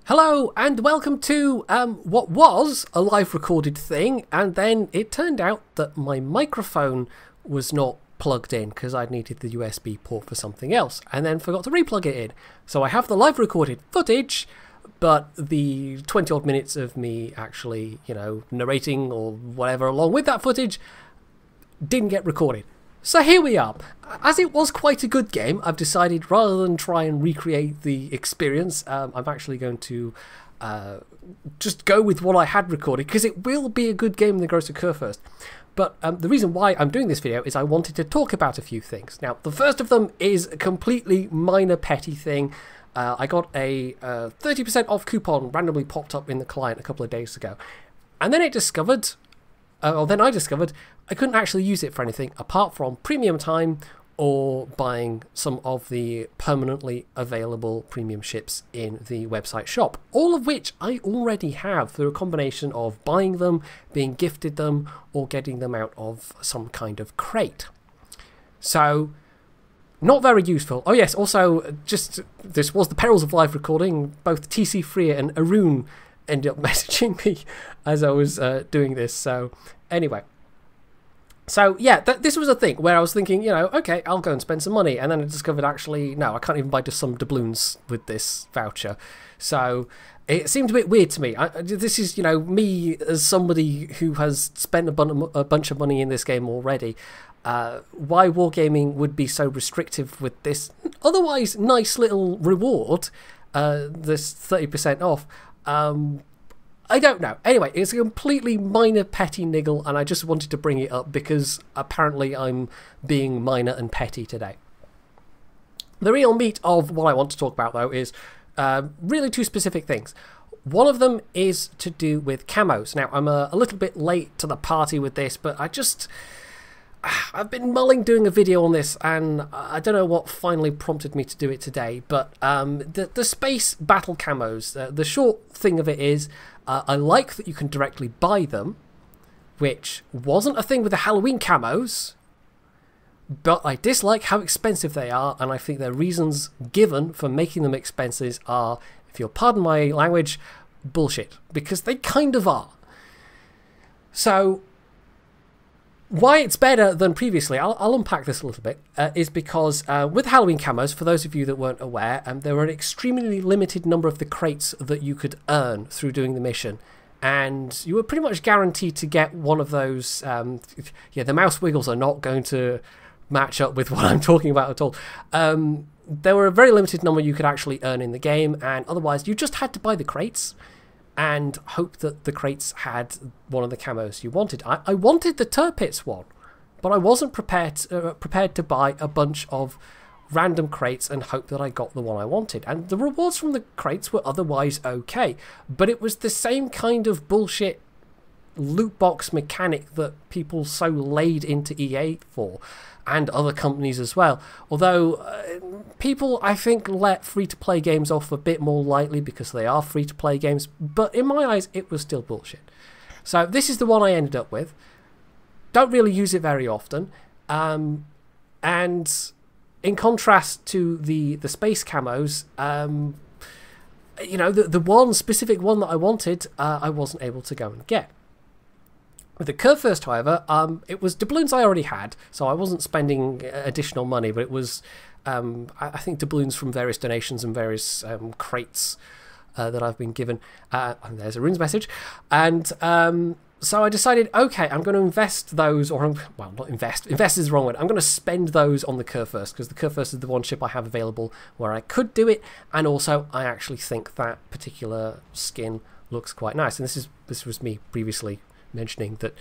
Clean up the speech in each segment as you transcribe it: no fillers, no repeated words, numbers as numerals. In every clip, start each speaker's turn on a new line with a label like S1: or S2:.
S1: Hello and welcome to what was a live recorded thing, and then it turned out that my microphone was not plugged in because I needed the USB port for something else, and then forgot to replug it in. So I have the live recorded footage, but the 20 odd minutes of me actually, narrating or whatever along with that footage didn't get recorded. So here we are. As it was quite a good game, I've decided rather than try and recreate the experience, I'm actually going to just go with what I had recorded, because it will be a good game in the Gross occur first. But the reason why I'm doing this video is I wanted to talk about a few things. Now, the first of them is a completely minor petty thing. I got a 30% off coupon randomly popped up in the client a couple of days ago. And then I discovered I couldn't actually use it for anything apart from premium time or buying some of the permanently available premium ships in the website shop. All of which I already have through a combination of buying them, being gifted them, or getting them out of some kind of crate. So, not very useful. Oh yes, also, this was the perils of live recording. Both TC Freer and Arun ended up messaging me as I was doing this. So, anyway. So, yeah, this was a thing where I was thinking, okay, I'll go and spend some money. And then I discovered, actually, no, I can't even buy just some doubloons with this voucher. So, it seemed a bit weird to me. This is, me as somebody who has spent a bunch of money in this game already. Why Wargaming would be so restrictive with this otherwise nice little reward, this 30% off, I don't know. Anyway, it's a completely minor petty niggle, and I just wanted to bring it up because apparently I'm being minor and petty today. The real meat of what I want to talk about, though, is really two specific things. One of them is to do with camos. Now, I'm a little bit late to the party with this, but I've been mulling doing a video on this, and I don't know what finally prompted me to do it today, but the space battle camos, the short thing of it is, I like that you can directly buy them, which wasn't a thing with the Halloween camos, but I dislike how expensive they are, and I think the reasons given for making them expensive are, if you'll pardon my language, bullshit, because they kind of are. So, why it's better than previously, I'll unpack this a little bit, is because with Halloween camos, for those of you that weren't aware, there were an extremely limited number of the crates that you could earn through doing the mission. And you were pretty much guaranteed to get one of those. The mouse wiggles are not going to match up with what I'm talking about at all. There were a very limited number you could actually earn in the game, and otherwise you just had to buy the crates and hope that the crates had one of the camos you wanted. I wanted the Tirpitz one, but I wasn't prepared to buy a bunch of random crates and hope that I got the one I wanted. And the rewards from the crates were otherwise okay, but it was the same kind of bullshit loot box mechanic that people so laid into EA for, and other companies as well. Although people, I think, let free-to-play games off a bit more lightly because they are free-to-play games, but in my eyes it was still bullshit. So this is the one I ended up with. Don't really use it very often, and in contrast to the space camos, the one specific one that I wanted, I wasn't able to go and get. With the Curfirst, however, it was doubloons I already had, so I wasn't spending additional money, but it was, I think, doubloons from various donations and various crates that I've been given. And there's Arun's message. And so I decided, okay, I'm going to invest those, not invest is the wrong word. I'm going to spend those on the Curfirst, because the Curfirst is the one ship I have available where I could do it, and also I actually think that particular skin looks quite nice. And this was me previously mentioning that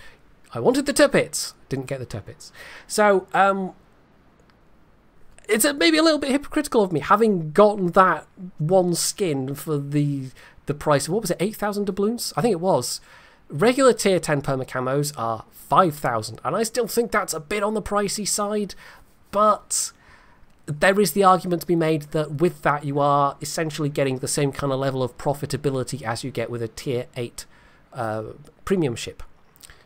S1: I wanted the Tirpitz, didn't get the Tirpitz. So it's maybe a little bit hypocritical of me having gotten that one skin for the price of, what was it, 8,000 doubloons? I think it was. Regular tier 10 perma camos are 5,000, and I still think that's a bit on the pricey side, but there is the argument to be made that with that you are essentially getting the same kind of level of profitability as you get with a tier 8 premium ship.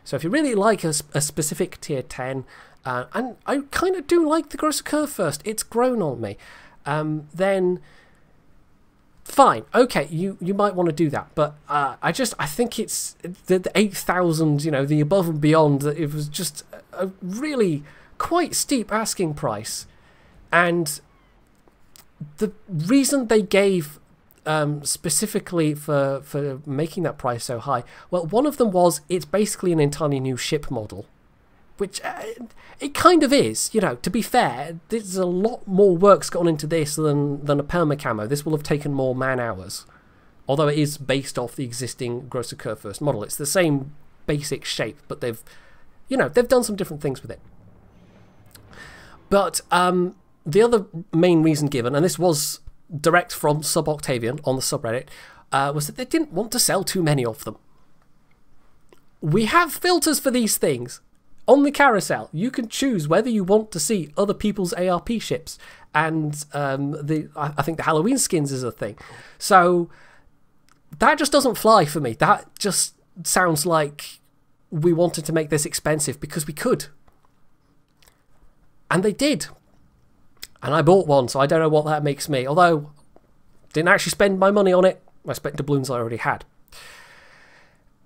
S1: So if you really like a specific tier 10, and I kind of do like the Gross occur first, it's grown on me, then fine, okay, you might want to do that, but I think it's the 8,000, you know, the above and beyond. It was just a really quite steep asking price, and the reason they gave specifically for making that price so high, well, one of them was it's basically an entirely new ship model, which it kind of is. You know, to be fair, there's a lot more work's gone into this than a perma camo. This will have taken more man hours, although it is based off the existing Grosser Kurfürst model. It's the same basic shape, but they've done some different things with it. But the other main reason given, and this was direct from SubOctavian on the subreddit, was that they didn't want to sell too many of them. We have filters for these things. On the carousel, you can choose whether you want to see other people's ARP ships, and I think the Halloween skins is a thing. So that just doesn't fly for me. That just sounds like we wanted to make this expensive because we could. And they did. And I bought one, so I don't know what that makes me. Although, didn't actually spend my money on it. I spent doubloons I already had.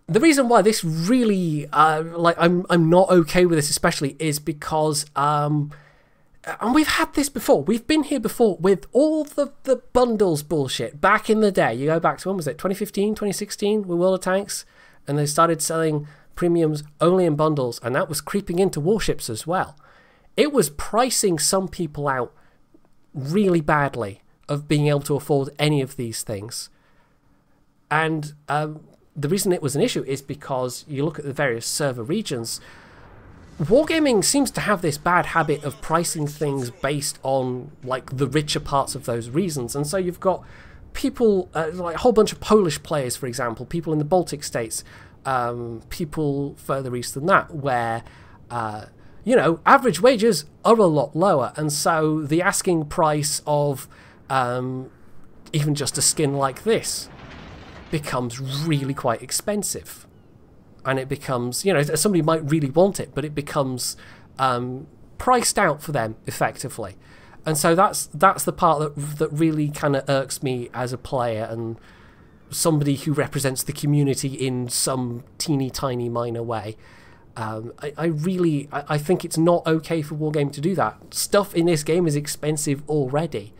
S1: The reason why this really, I'm not okay with this especially, is because, and we've had this before. We've been here before with all the bundles bullshit. Back in the day, you go back to, when was it, 2015, 2016, with World of Tanks? And they started selling premiums only in bundles, and that was creeping into warships as well. It was pricing some people out really badly of being able to afford any of these things. And the reason it was an issue is because you look at the various server regions, Wargaming seems to have this bad habit of pricing things based on like the richer parts of those regions. And so you've got people, like a whole bunch of Polish players, for example, people in the Baltic states, people further east than that, where you know, average wages are a lot lower, and so the asking price of even just a skin like this becomes really quite expensive. And it becomes, you know, somebody might really want it, but it becomes priced out for them effectively. And so that's the part that really kind of irks me as a player and somebody who represents the community in some teeny tiny minor way. I think it's not okay for Wargaming to do that. Stuff in this game is expensive already,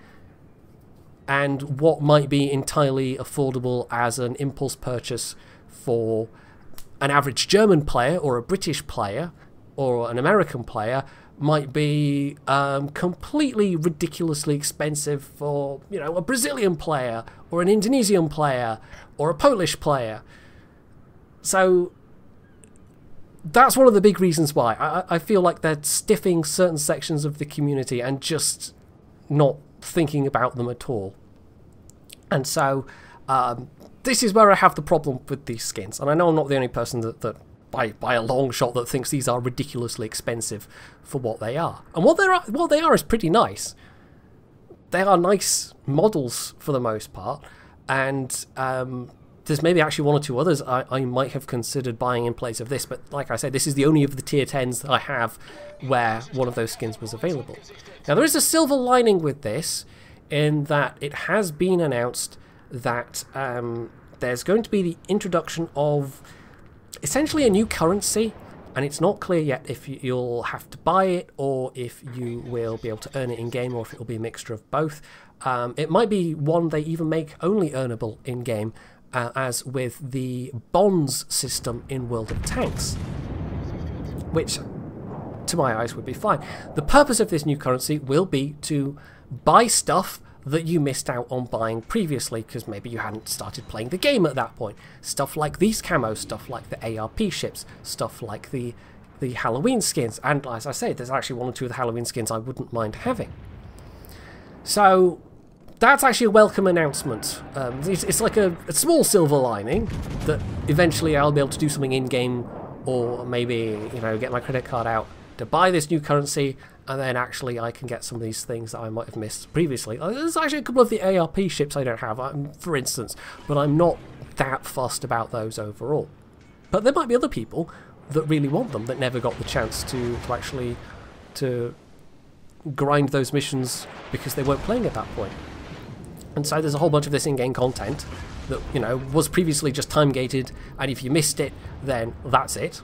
S1: and what might be entirely affordable as an impulse purchase for an average German player or a British player or an American player might be completely ridiculously expensive for, you know, a Brazilian player or an Indonesian player or a Polish player. So that's one of the big reasons why I feel like they're stiffing certain sections of the community and just not thinking about them at all. And so this is where I have the problem with these skins. And I know I'm not the only person that by a long shot that thinks these are ridiculously expensive for what they are. And what they are is pretty nice. They are nice models for the most part, and there's maybe actually one or two others I might have considered buying in place of this, but like I said, this is the only of the tier 10s that I have where one of those skins was available. Now there is a silver lining with this, in that it has been announced that there's going to be the introduction of essentially a new currency, and it's not clear yet if you'll have to buy it or if you will be able to earn it in-game, or if it'll be a mixture of both. It might be one they even make only earnable in-game, as with the bonds system in World of Tanks, which to my eyes would be fine. The purpose of this new currency will be to buy stuff that you missed out on buying previously because maybe you hadn't started playing the game at that point. Stuff like these camos, stuff like the ARP ships, stuff like the Halloween skins, and as I say, there's actually one or two of the Halloween skins I wouldn't mind having. So that's actually a welcome announcement. It's like a small silver lining that eventually I'll be able to do something in-game, or maybe, you know, get my credit card out to buy this new currency, and then actually I can get some of these things that I might have missed previously. There's actually a couple of the ARP ships I don't have, for instance, but I'm not that fussed about those overall. But there might be other people that really want them, that never got the chance to actually grind those missions because they weren't playing at that point. And so there's a whole bunch of this in-game content that, you know, was previously just time-gated, and if you missed it, then that's it.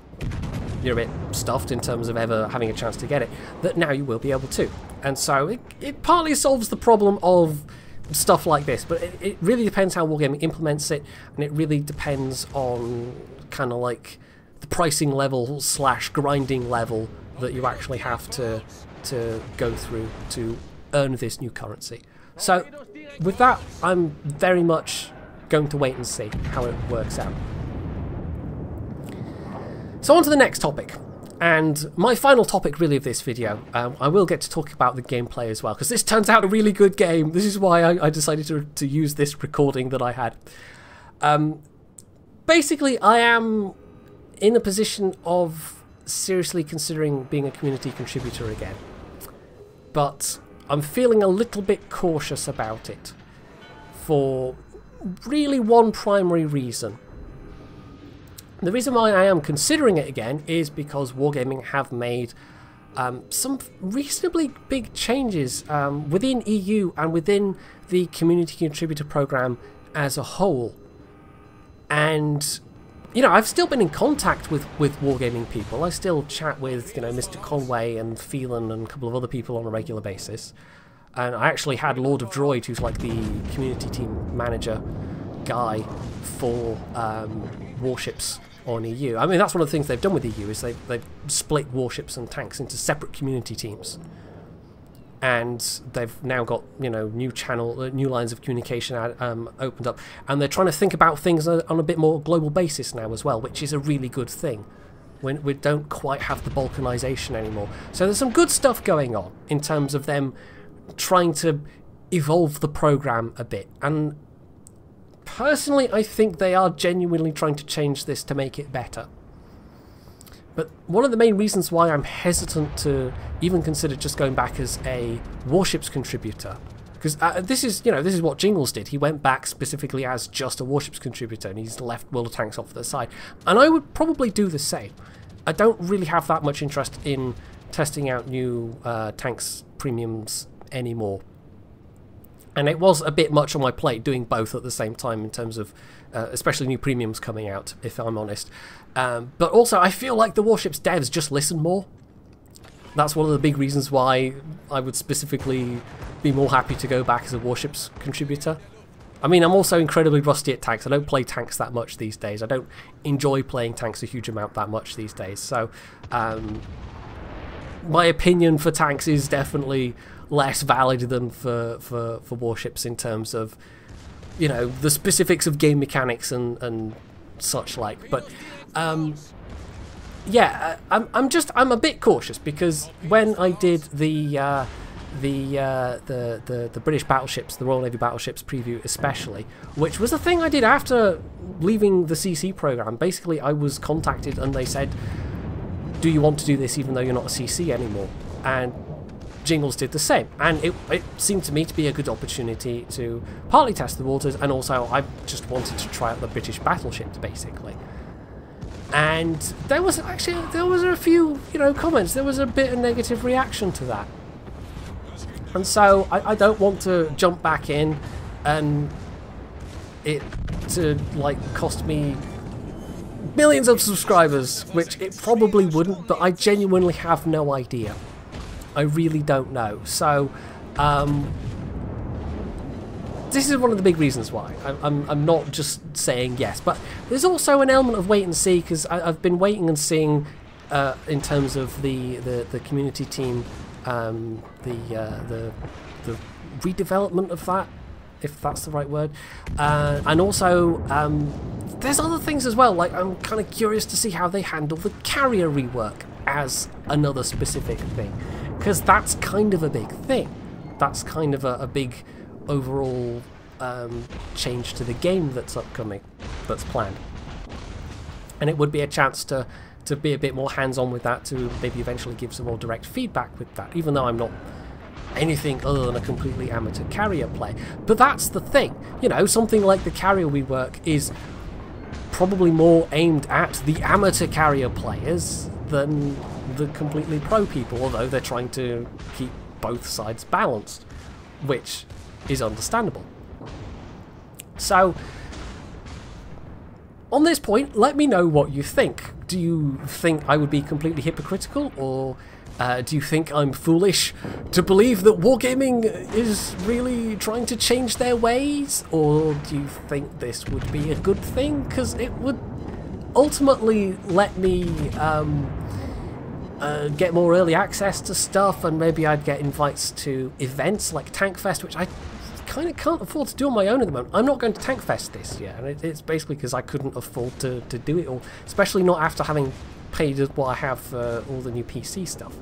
S1: You're a bit stuffed in terms of ever having a chance to get it, that now you will be able to. And so it partly solves the problem of stuff like this, but it really depends how Wargaming implements it, and it really depends on kind of like the pricing level / grinding level that you actually have to go through to earn this new currency. So with that, I'm very much going to wait and see how it works out. So on to the next topic, and my final topic really of this video. I will get to talk about the gameplay as well, because this turns out a really good game. This is why I decided to use this recording that I had. Basically, I am in a position of seriously considering being a community contributor again, but I'm feeling a little bit cautious about it for really one primary reason. The reason why I am considering it again is because Wargaming have made some reasonably big changes within EU and within the community contributor program as a whole. And, you know, I've still been in contact with Wargaming people. I still chat with, you know, Mr. Conway and Phelan and a couple of other people on a regular basis. And I actually had Lord of Droid, who's like the community team manager guy for warships on EU. I mean, that's one of the things they've done with EU, is they've split warships and tanks into separate community teams. And they've now got, you know, new lines of communication opened up, and they're trying to think about things on a bit more global basis now as well, which is a really good thing. When we don't quite have the balkanization anymore. So there's some good stuff going on in terms of them trying to evolve the program a bit, and personally I think they are genuinely trying to change this to make it better. But one of the main reasons why I'm hesitant to even consider just going back as a warships contributor, because this is what Jingles did. He went back specifically as just a warships contributor, and he's left World of Tanks off to the side, and I would probably do the same. I don't really have that much interest in testing out new tanks premiums anymore, and it was a bit much on my plate doing both at the same time in terms of especially new premiums coming out, if I'm honest. But also I feel like the warships devs just listen more. That's one of the big reasons why I would specifically be more happy to go back as a warships contributor. I mean, I'm also incredibly rusty at tanks. I don't play tanks that much these days. I don't enjoy playing tanks a huge amount that much these days, so my opinion for tanks is definitely less valid than for warships in terms of, you know, the specifics of game mechanics and such like. But yeah, I'm a bit cautious, because when I did the British battleships, the Royal Navy battleships preview especially, which was a thing I did after leaving the CC program. Basically, I was contacted and they said, do you want to do this even though you're not a CC anymore? And Jingles did the same, and it seemed to me to be a good opportunity to partly test the waters, and also I just wanted to try out the British battleships basically. And there was a few, you know, comments. There was a bit of negative reaction to that, and so I don't want to jump back in and it to like cost me millions of subscribers, which it probably wouldn't, but I genuinely have no idea. I really don't know. So this is one of the big reasons why I'm not just saying yes, but there's also an element of wait and see, because I've been waiting and seeing in terms of the community team, the redevelopment of that, if that's the right word, and also there's other things as well. Like, I'm kind of curious to see how they handle the carrier rework as another specific thing, because that's kind of a big thing. That's kind of a big overall change to the game that's upcoming, that's planned. And it would be a chance to be a bit more hands-on with that, to maybe eventually give some more direct feedback with that, even though I'm not anything other than a completely amateur carrier play. But that's the thing, you know, something like the carrier rework is probably more aimed at the amateur carrier players than the completely pro people, although they're trying to keep both sides balanced, which is understandable. So, on this point, let me know what you think. Do you think I would be completely hypocritical, or do you think I'm foolish to believe that Wargaming is really trying to change their ways? Or do you think this would be a good thing? Because it would ultimately let me get more early access to stuff, and maybe I'd get invites to events like Tankfest, which I kind of can't afford to do on my own at the moment. I'm not going to Tankfest this year, and it's basically because I couldn't afford to do it all, especially not after having paid what I have for all the new PC stuff.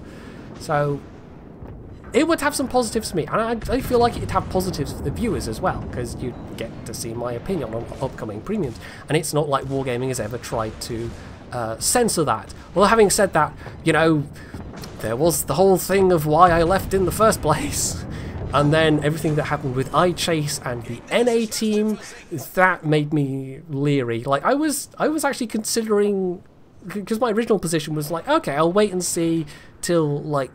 S1: So it would have some positives for me, and I feel like it'd have positives for the viewers as well, because you get to see my opinion on upcoming premiums, and it's not like Wargaming has ever tried to censor that. Well, having said that, you know, there was the whole thing of why I left in the first place. And then everything that happened with iChase and the NA team, that made me leery. Like, I was actually considering, because my original position was like, okay, I'll wait and see till like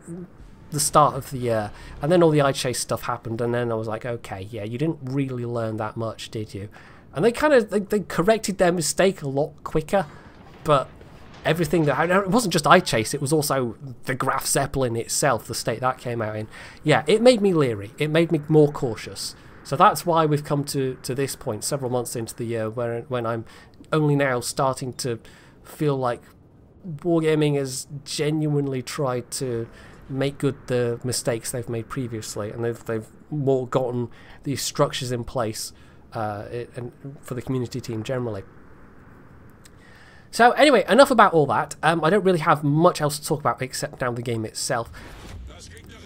S1: the start of the year. And then all the iChase stuff happened, and then I was like, okay, yeah, you didn't really learn that much, did you? And they kind of they corrected their mistake a lot quicker, but everything that it wasn't just iChase, it was also the Graf Zeppelin itself, the state that came out in. Yeah, it made me leery. It made me more cautious. So that's why we've come to this point, several months into the year, when I'm only now starting to feel like Wargaming has genuinely tried to make good the mistakes they've made previously, and they've more gotten these structures in place and for the community team generally. So anyway, enough about all that. I don't really have much else to talk about except now the game itself.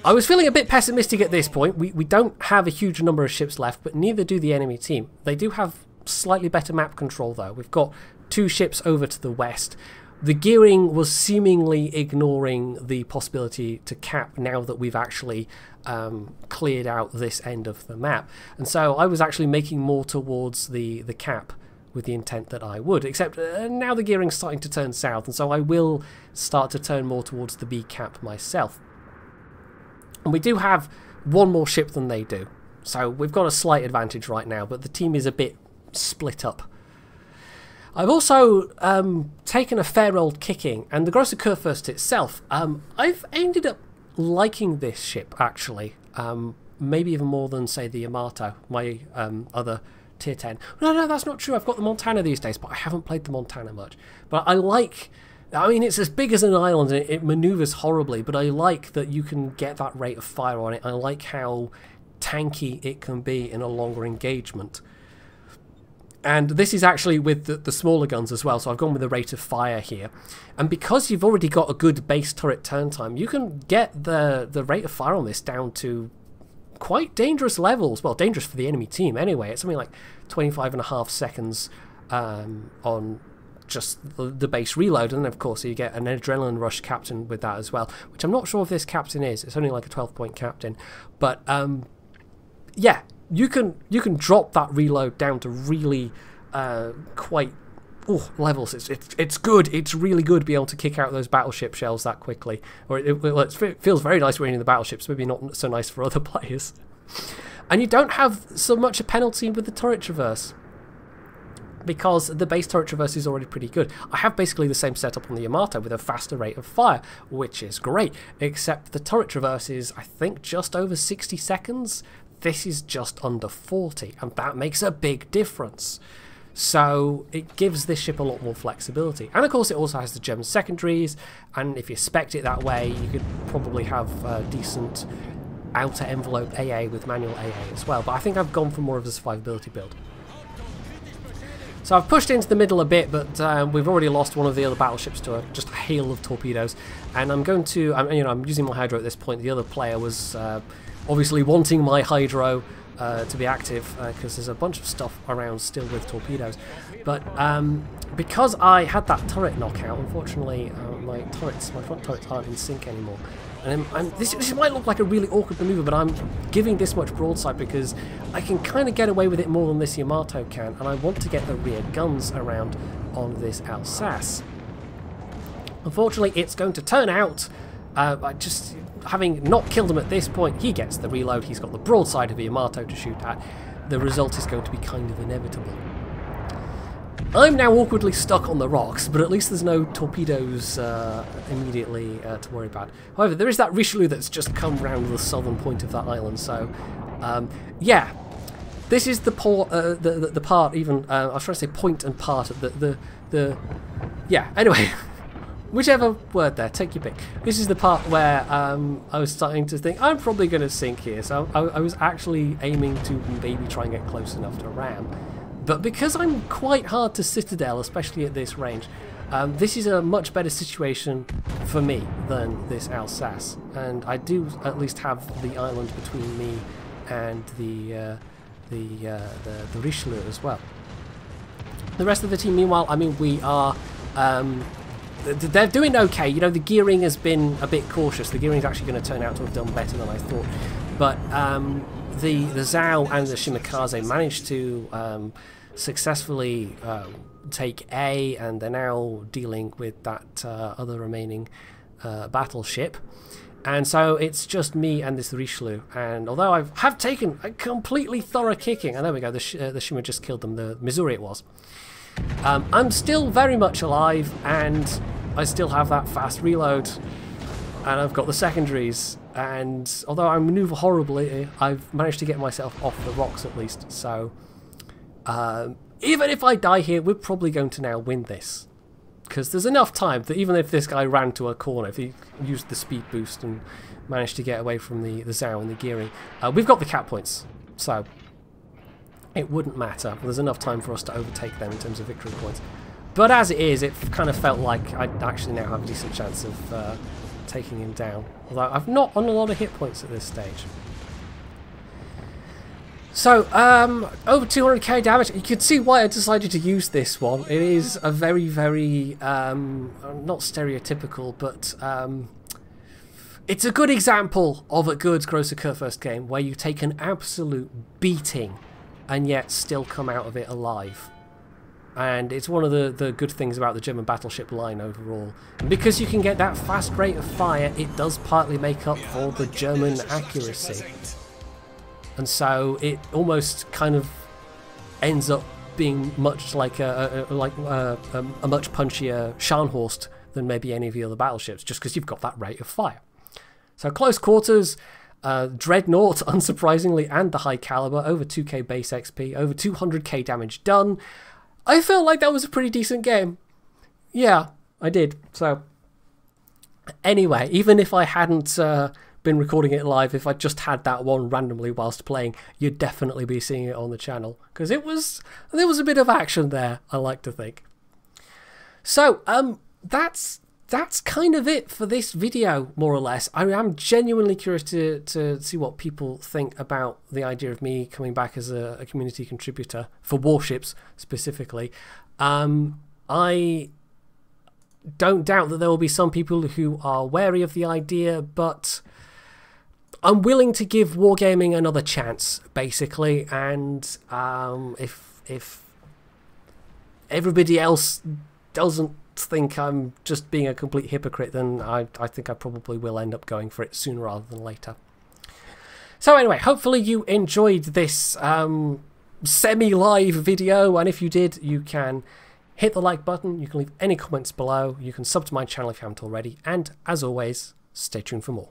S1: I was feeling a bit pessimistic at this point. We don't have a huge number of ships left, but neither do the enemy team. They do have slightly better map control though. We've got 2 ships over to the west. The gearing was seemingly ignoring the possibility to cap now that we've actually cleared out this end of the map. And so I was actually making more towards the cap, with the intent that I would, except now the gearing's starting to turn south, and so I will start to turn more towards the B cap myself. And we do have 1 more ship than they do, so we've got a slight advantage right now, but the team is a bit split up. I've also taken a fair old kicking, and the Grosse Kurfürst itself, I've ended up liking this ship actually, maybe even more than say the Yamato, my other tier 10. No, that's not true. I've got the Montana these days, but I haven't played the Montana much. But I mean, it's as big as an island and it maneuvers horribly, but I like that you can get that rate of fire on it. I like how tanky it can be in a longer engagement. And this is actually with the smaller guns as well, so I've gone with the rate of fire here. And because you've already got a good base turret turn time, you can get the rate of fire on this down to quite dangerous levels. Well, dangerous for the enemy team anyway. It's something like 25.5 seconds on just the base reload, and then of course you get an adrenaline rush captain with that as well, which I'm not sure if this captain is. It's only like a 12-point captain, but yeah, you can drop that reload down to really quite levels. It's good. It's really good to be able to kick out those battleship shells that quickly. Or it feels very nice when you're in the battleships, maybe not so nice for other players. And you don't have so much a penalty with the turret traverse, because the base turret traverse is already pretty good. I have basically the same setup on the Yamato with a faster rate of fire, which is great, except the turret traverse is, I think, just over 60 seconds. This is just under 40, and that makes a big difference. So it gives this ship a lot more flexibility. And of course it also has the German secondaries, and if you spec it that way, you could probably have a decent outer envelope AA with manual AA as well. But I think I've gone for more of a survivability build. So I've pushed into the middle a bit, but we've already lost one of the other battleships to just a hail of torpedoes. And I'm going to, I'm using my Hydro at this point. The other player was obviously wanting my Hydro to be active, because there's a bunch of stuff around still with torpedoes. But because I had that turret knockout, unfortunately my front turrets aren't in sync anymore. And this might look like a really awkward maneuver, but I'm giving this much broadside because I can kind of get away with it more than this Yamato can, and I want to get the rear guns around on this Alsace. Unfortunately, it's going to turn out, having not killed him at this point, he gets the reload, he's got the broadside of a Yamato to shoot at. the result is going to be kind of inevitable. I'm now awkwardly stuck on the rocks, but at least there's no torpedoes immediately to worry about. However, there is that Richelieu that's just come round the southern point of that island, so yeah. This is the part, the part even, I was trying to say point and part of yeah, anyway, whichever word there, take your pick. This is the part where I was starting to think, I'm probably going to sink here, so I was actually aiming to maybe try and get close enough to ram. But because I'm quite hard to citadel, especially at this range, this is a much better situation for me than this Alsace. And I do at least have the island between me and the Richelieu as well. The rest of the team, meanwhile, I mean, we are... they're doing okay. You know, the gearing has been a bit cautious. The gearing is actually going to turn out to have done better than I thought. But the Zhao and the Shimakaze managed to successfully take A, and they're now dealing with that other remaining battleship. And so it's just me and this Richelieu. And although I have taken a completely thorough kicking, and there we go, the Shima just killed them, the Missouri it was. I'm still very much alive, and I still have that fast reload, and I've got the secondaries. And although I manoeuvre horribly, I've managed to get myself off the rocks at least. So even if I die here, we're probably going to now win this. Because there's enough time that even if this guy ran to a corner, if he used the speed boost and managed to get away from the Zhao and the gearing, we've got the cap points. So it wouldn't matter. There's enough time for us to overtake them in terms of victory points. But as it is, it kind of felt like I actually now have a decent chance of taking him down. Although I've not on a lot of hit points at this stage. So, over 200k damage. You can see why I decided to use this one. It is a very, very, not stereotypical, but it's a good example of a good Großer Kurfürst game where you take an absolute beating and yet still come out of it alive. And it's one of the good things about the German battleship line overall. And because you can get that fast rate of fire, it does partly make up for the German accuracy. And so it almost kind of ends up being much like a much punchier Scharnhorst than maybe any of the other battleships, just because you've got that rate of fire. So close quarters, Dreadnought, unsurprisingly, and the high caliber, over 2k base XP, over 200k damage done. I felt like that was a pretty decent game. Yeah, I did. So anyway, even if I hadn't been recording it live, if I just had that one randomly whilst playing, you'd definitely be seeing it on the channel, because there was a bit of action there, I like to think. So that's kind of it for this video, more or less. I am genuinely curious to see what people think about the idea of me coming back as a community contributor for warships specifically. I don't doubt that there will be some people who are wary of the idea, but I'm willing to give wargaming another chance, basically, and if everybody else doesn't think I'm just being a complete hypocrite, then I think I probably will end up going for it sooner rather than later. So anyway, hopefully you enjoyed this semi-live video, and if you did, you can hit the like button, you can leave any comments below, you can sub to my channel if you haven't already, and as always, stay tuned for more.